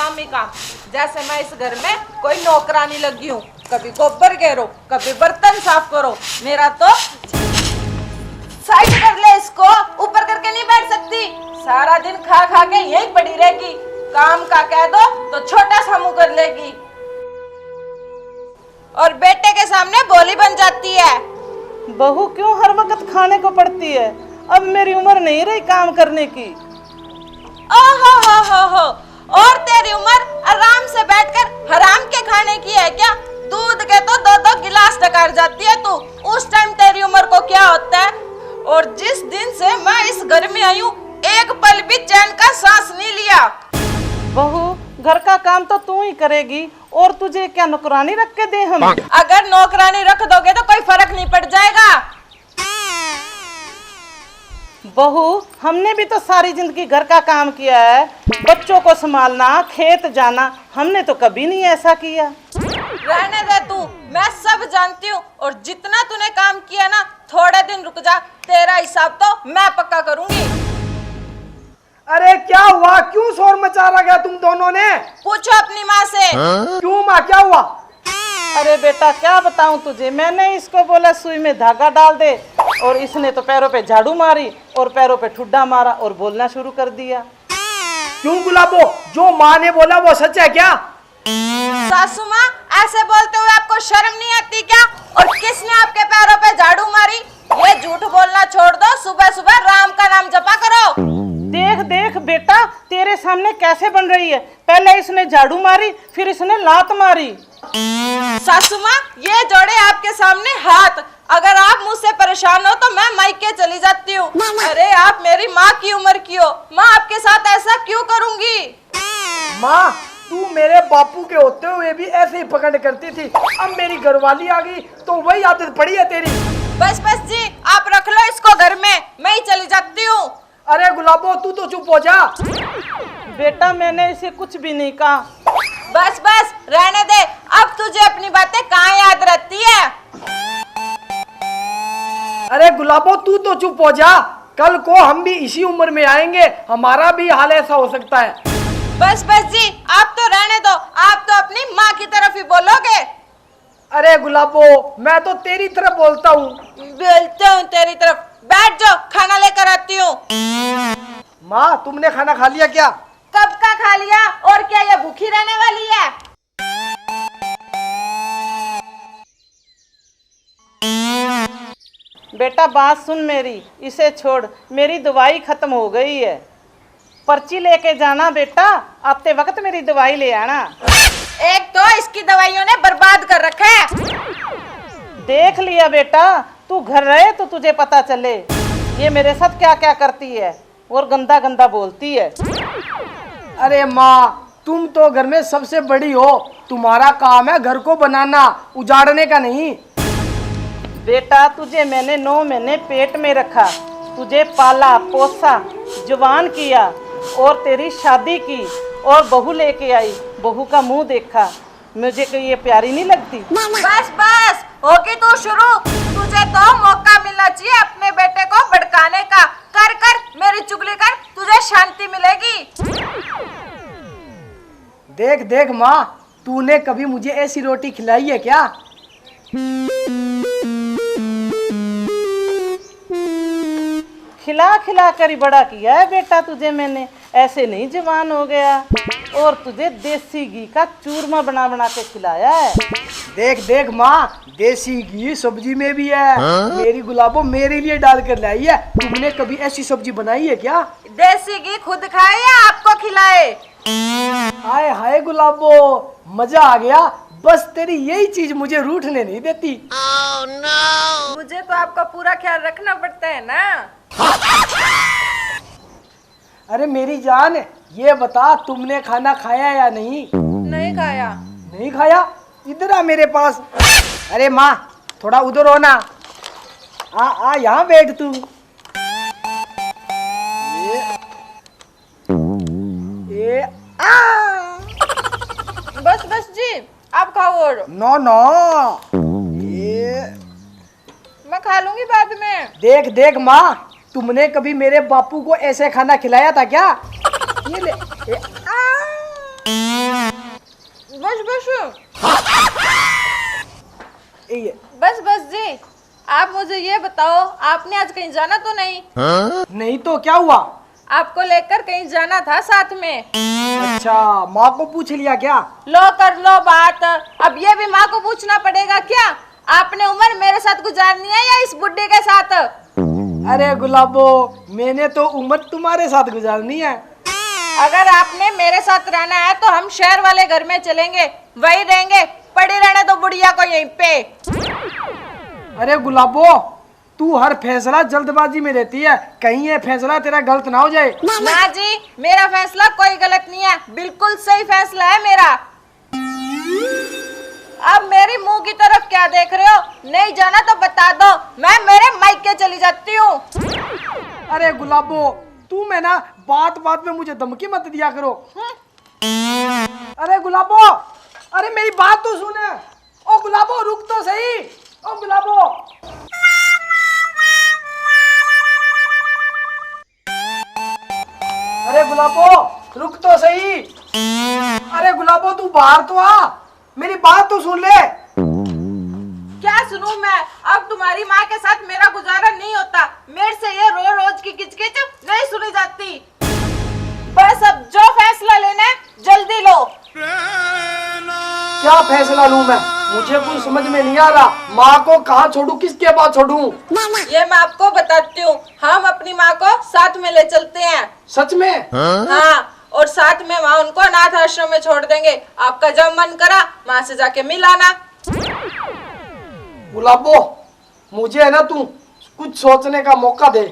काम ही काम, जैसे मैं इस घर में कोई नौकरानी लगी हूँ। कभी गोबर घेरो, कभी बर्तन साफ करो। मेरा तो साइड कर ले, इसको ऊपर करके नहीं बैठ सकती। सारा दिन खा खा के यहीं पड़ी रहेगी। काम का कह दो तो छोटा सा मुंह कर लेगी और बेटे के सामने बोली बन जाती है। बहू क्यों हर वक्त खाने को पड़ती है? अब मेरी उम्र नहीं रही काम करने की। हो और तेरी उम्र आराम से बैठकर हराम के खाने की है क्या? दूध के तो दो दो गिलास टकार जाती है तू। उस टाइम तेरी उम्र को क्या होता है? और जिस दिन से मैं इस घर में आई हूँ, एक पल भी चैन का सांस नहीं लिया। बहू घर का काम तो तू ही करेगी, और तुझे क्या नौकरानी रख के दे हम? अगर नौकरानी रख दोगे तो कोई फर्क नहीं पड़ जाएगा। बहू हमने भी तो सारी जिंदगी घर का काम किया है, बच्चों को संभालना, खेत जाना, हमने तो कभी नहीं ऐसा किया। रहने दे तू, मैं सब जानती हूँ। और जितना तूने काम किया ना, थोड़े दिन रुक जा, तेरा हिसाब तो मैं पक्का करूंगी। अरे क्या हुआ? क्यों शोर मचा रखा तुम दोनों ने? पूछो अपनी माँ से। क्यों माँ, क्या हुआ? अरे बेटा क्या बताऊं तुझे, मैंने इसको बोला सुई में धागा डाल दे, और इसने तो पैरों पे झाड़ू मारी और पैरों पे ठुड्डा मारा और बोलना शुरू कर दिया। क्यों गुलाबो, जो माँ ने बोला वो सच है क्या? सासू माँ, ऐसे बोलते हुए आपको शर्म नहीं आती क्या? और किसने आपके पैरों पे झाड़ू मारी? ये झूठ बोलना छोड़ दो, सुबह सुबह राम का नाम जपा करो। देख देख बेटा तेरे सामने कैसे बन रही है, पहले इसने झाड़ू मारी, फिर इसने लात मारी। सासू माँ, ये जोड़े आपके सामने हाथ। अगर आप मुझसे परेशान हो तो मैं मायके चली जाती हूँ। अरे आप मेरी माँ की उम्र की हो, माँ आपके साथ ऐसा क्यों करूँगी? माँ तू मेरे बापू के होते हुए भी ऐसे ही पकड़ करती थी, अब मेरी घरवाली आ गई तो वही आदत पड़ी है तेरी। बस बस जी, आप रख लो इसको घर में, मैं ही चली जाती हूँ। अरे गुलाबो तू तो चुप हो जा। बेटा मैंने इसे कुछ भी नहीं कहा। बस बस रहने दे, अब तुझे अपनी बातें कहाँ याद रहती है? अरे गुलाबो तू तो चुप हो जा, कल को हम भी इसी उम्र में आएंगे, हमारा भी हाल ऐसा हो सकता है। बस बस जी, आप तो रहने दो, आप तो अपनी माँ की तरफ ही बोलोगे। अरे गुलाबो मैं तो तेरी तरफ बोलता हूँ। बोलता हूँ तेरी तरफ, बैठ जाओ, खाना लेकर आती हूँ। माँ तुमने खाना खा लिया क्या? कब का खा लिया, और क्या ये भूखी रहने वाली है? बेटा बात सुन मेरी, इसे छोड़, मेरी दवाई खत्म हो गई है, पर्ची लेके जाना बेटा, आते वक्त मेरी दवाई ले आना। एक तो इसकी दवाइयों ने बर्बाद कर रखा है। देख लिया बेटा, तू घर रहे तो तुझे पता चले ये मेरे साथ क्या क्या करती है और गंदा गंदा बोलती है। अरे माँ तुम तो घर में सबसे बड़ी हो, तुम्हारा काम है घर को बनाना, उजाड़ने का नहीं। बेटा तुझे मैंने 9 महीने पेट में रखा, तुझे पाला पोसा, जवान किया और तेरी शादी की और बहू लेके आई, बहू का मुंह देखा, मुझे कोई ये प्यारी नहीं लगती? बस बस होगी तू शुरू, तुझे तो मौका मिलना चाहिए अपने बेटे को भड़काने का। कर कर मेरी चुगली कर, तुझे शांति मिलेगी। देख देख माँ, तूने कभी मुझे ऐसी रोटी खिलाई है क्या? खिला खिला कर ही बड़ा किया है बेटा तुझे मैंने, ऐसे नहीं जवान हो गया। और तुझे देसी घी का चूरमा बना बना के खिलाया है। देख देख माँ, देसी घी सब्जी में भी है। मेरी गुलाबो मेरे लिए डाल कर लाई है। तुमने कभी ऐसी सब्जी बनाई है क्या? देसी घी खुद खाए या आपको खिलाए? हाय हाय गुलाबो, मजा आ गया। बस तेरी यही चीज मुझे रूठने नहीं देती। मुझे तो आपका पूरा ख्याल रखना पड़ता है ना। अरे मेरी जान, ये बता तुमने खाना खाया या नहीं? नहीं खाया। नहीं खाया? इधर आ मेरे पास। अरे माँ थोड़ा उधर हो ना, आ आ यहाँ बैठ तू। ये बस बस जी, आप खाओ। और नो नो, ये मैं खा लूंगी बाद में। देख देख माँ, तुमने कभी मेरे बापू को ऐसे खाना खिलाया था क्या? ये ले, बस बस ये बस बस जी, आप मुझे ये बताओ, आपने आज कहीं जाना तो नहीं? नहीं तो क्या हुआ? आपको लेकर कहीं जाना था साथ में। अच्छा, माँ को पूछ लिया क्या? लो कर लो बात, अब ये भी माँ को पूछना पड़ेगा क्या? आपने उम्र मेरे साथ गुजारनी है या इस बुड्ढे के साथ? अरे गुलाबो, मैंने तो उम्र तुम्हारे साथ गुजारनी है। अगर आपने मेरे साथ रहना है तो हम शहर वाले घर में चलेंगे, वही रहेंगे। पड़े रहने दो बुढ़िया को यहीं पे। अरे गुलाबो, तू हर फैसला जल्दबाजी में रहती है, कहीं ये फैसला तेरा गलत ना हो जाए। ना जी, मेरा फैसला कोई गलत नहीं है, बिल्कुल सही फैसला है मेरा। अब मेरी मुंह की तरफ क्या देख रहे हो? नहीं जाना तो बता दो, मैं मेरे मायके चली जाती हूँ। अरे गुलाबो, तू मैं ना बात बात में मुझे धमकी मत दिया करो। अरे गुलाबो, अरे मेरी बात तो सुन। ओ गुलाबो, रुक तो सही। ओ गुलाबो, अरे गुलाबो, रुक तो सही। अरे गुलाबो, तू बाहर तो आ, मेरी बात तो सुन ले। क्या सुनूं मैं? अब तुम्हारी माँ के साथ मेरा गुजारा नहीं होता। मेरे से ये रोज रोज की किचकिच नहीं सुनी जाती। बस अब जो फैसला लेना है जल्दी लो। क्या फैसला लूं मैं? मुझे कुछ समझ में नहीं आ रहा। माँ को कहाँ छोड़ूं, किसके पास छोड़ूं? ये मैं आपको बताती हूँ। हम अपनी माँ को साथ में ले चलते हैं। सच में? हाँ, और साथ में वहाँ उनको अनाथ आश्रम में छोड़ देंगे। आपका जब मन करा माँ से जाके मिल आना। गुलाबो, मुझे है ना तू कुछ सोचने का मौका दे।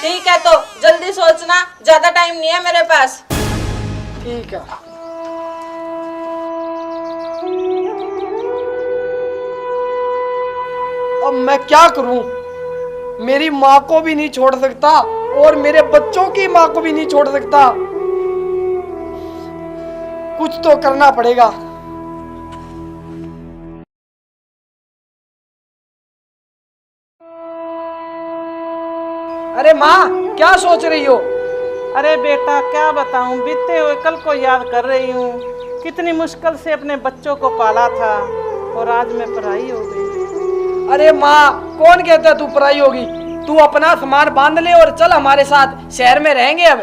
ठीक है, तो जल्दी सोचना, ज्यादा टाइम नहीं है मेरे पास। ठीक है। अब मैं क्या करूं? मेरी माँ को भी नहीं छोड़ सकता और मेरे बच्चों की माँ को भी नहीं छोड़ सकता। कुछ तो करना पड़ेगा। अरे माँ, क्या सोच रही हो? अरे बेटा, क्या बताऊं, बीते हुए कल को याद कर रही हूँ। कितनी मुश्किल से अपने बच्चों को पाला था और आज मैं पराई हो गई। अरे माँ, कौन कहता है तू पराई होगी? तू अपना सामान बांध ले और चल हमारे साथ, शहर में रहेंगे अब।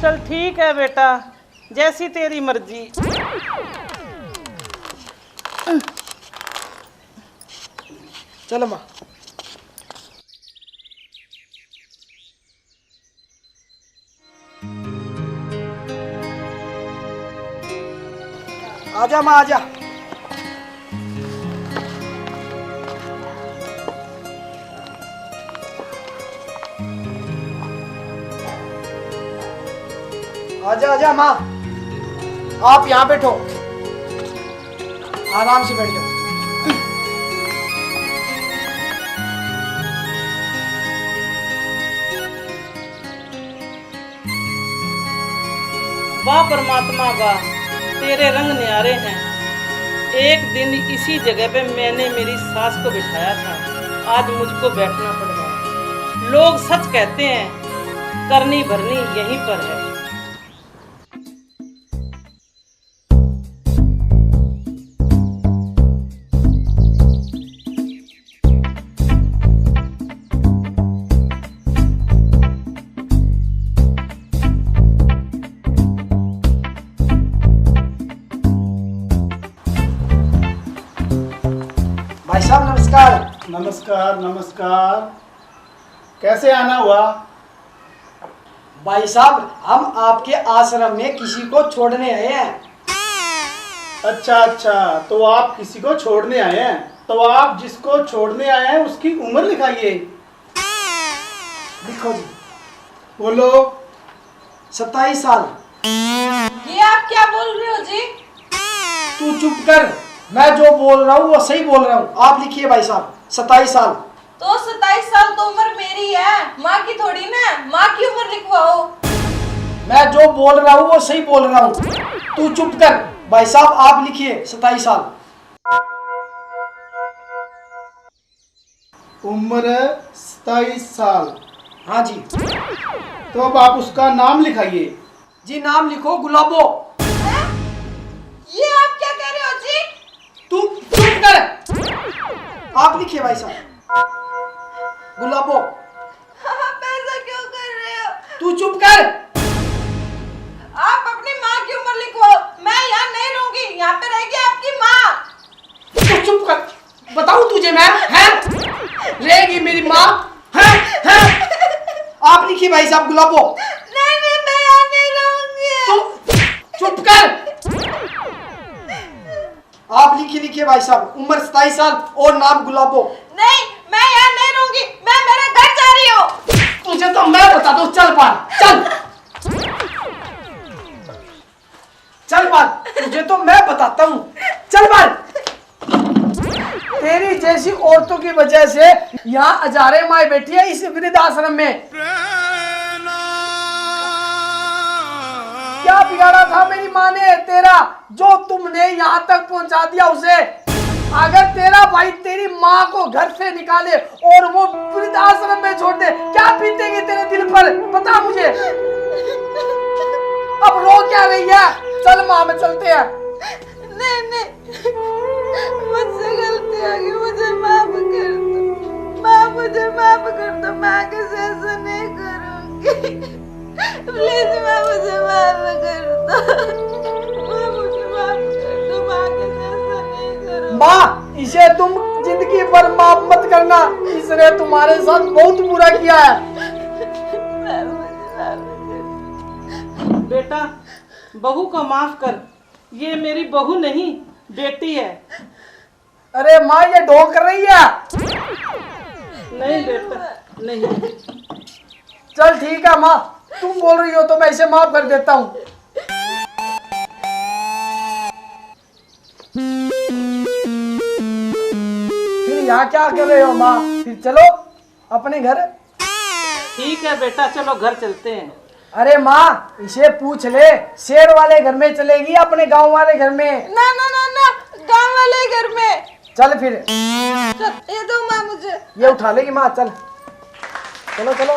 चल ठीक है बेटा, जैसी तेरी मर्जी। चल माँ। आजा माँ, आजा। आजा आजा माँ, आप यहाँ बैठो, आराम से बैठ जाओ। वाह परमात्मा वाह, तेरे रंग न्यारे हैं। एक दिन इसी जगह पे मैंने मेरी सास को बिठाया था, आज मुझको बैठना पड़ रहा। लोग सच कहते हैं, करनी भरनी यहीं पर है। भाई साहब नमस्कार। नमस्कार नमस्कार। कैसे आना हुआ? भाई साहब, हम आपके आश्रम में किसी को छोड़ने आए हैं। अच्छा अच्छा, तो आप किसी को छोड़ने आए हैं। तो आप जिसको छोड़ने आए हैं उसकी उम्र लिखाइए। लिखो जी। बोलो। 27 साल। ये आप क्या बोल रहे हो जी? तू चुप कर, मैं जो बोल रहा हूँ वो सही बोल रहा हूँ। आप लिखिए भाई साहब, 27 साल। तो 27 साल तो उम्र मेरी है, माँ की थोड़ी ना। माँ की उम्र लिखवाओ। मैं जो बोल रहा हूँ वो सही बोल रहा हूँ, तू चुप कर। भाई साहब आप लिखिए 27 साल। उम्र 27 साल। हाँ जी। तो अब आप उसका नाम लिखाइए। जी नाम लिखो गुलाबो। आप लिखिए भाई साहब। गुलाबो आप ऐसा क्यों कर रहे हो? तू चुप कर। आप अपनी माँ की उम्र लिखो, मैं यहाँ नहीं रहूंगी, यहाँ पे रहेगी आपकी माँ। तू चुप कर। बताऊं तुझे मैं, हैं? रहेगी मेरी माँ, हैं? आप लिखिए भाई साहब गुलाबो। नहीं, मैं यहाँ नहीं रहूंगी। तू चुप कर। आप लिखिए भाई साहब, उम्र 27 साल और नाम गुलाबो। नहीं, मैं यहाँ नहीं रहूंगी, मैं मेरे घर जा रही हूँ। तुझे तो मैं बता दूं, चल बाहर, चल बाहर, तुझे तो मैं बताता हूँ, चल बाहर। तेरी जैसी औरतों की वजह से यहाँ हजारे माए बैठी है इस वृद्धाश्रम में। क्या बिगाड़ा था मेरी माँ ने तेरा, जो तुमने यहाँ तक पहुँचा दिया उसे? अगर तेरा भाई तेरी माँ को घर से निकाले और वो वृद्धाश्रम में छोड़ दे, क्या बीतेगी तेरे दिल पर, बता मुझे। अब रो क्या रही है? चल माँ में चलते हैं। नहीं, मुझसे गलती हो गई, मुझे माफ कर दो। माँ मुझे माफ कर दो, मैं आगे से ऐसा नहीं करूँगी। प्लीज माँ मुझे माफ कर दो। माँ मुझे माफ कर दो, मैं आगे से ऐसा नहीं करूँगी। माँ, इसे तुम जिंदगी भर माफ मत करना, इसने तुम्हारे साथ बहुत बुरा किया है। माँ मुझे माफ कर दो। बेटा, बहू को माफ कर, ये मेरी बहू नहीं बेटी है। अरे माँ, ये ढोंग कर रही है। नहीं बेटा, नहीं। चल ठीक है माँ, तुम बोल रही हो तो मैं इसे माफ कर देता हूँ। फिर यहाँ क्या कर रहे हो माँ? फिर चलो अपने घर। ठीक है बेटा, चलो घर चलते हैं। अरे माँ, इसे पूछ ले, शेर वाले घर में चलेगी अपने गांव वाले घर में? ना, गाँव वाले घर में। चल फिर। ये दो माँ मुझे। ये उठा लेगी माँ, चल चलो चलो।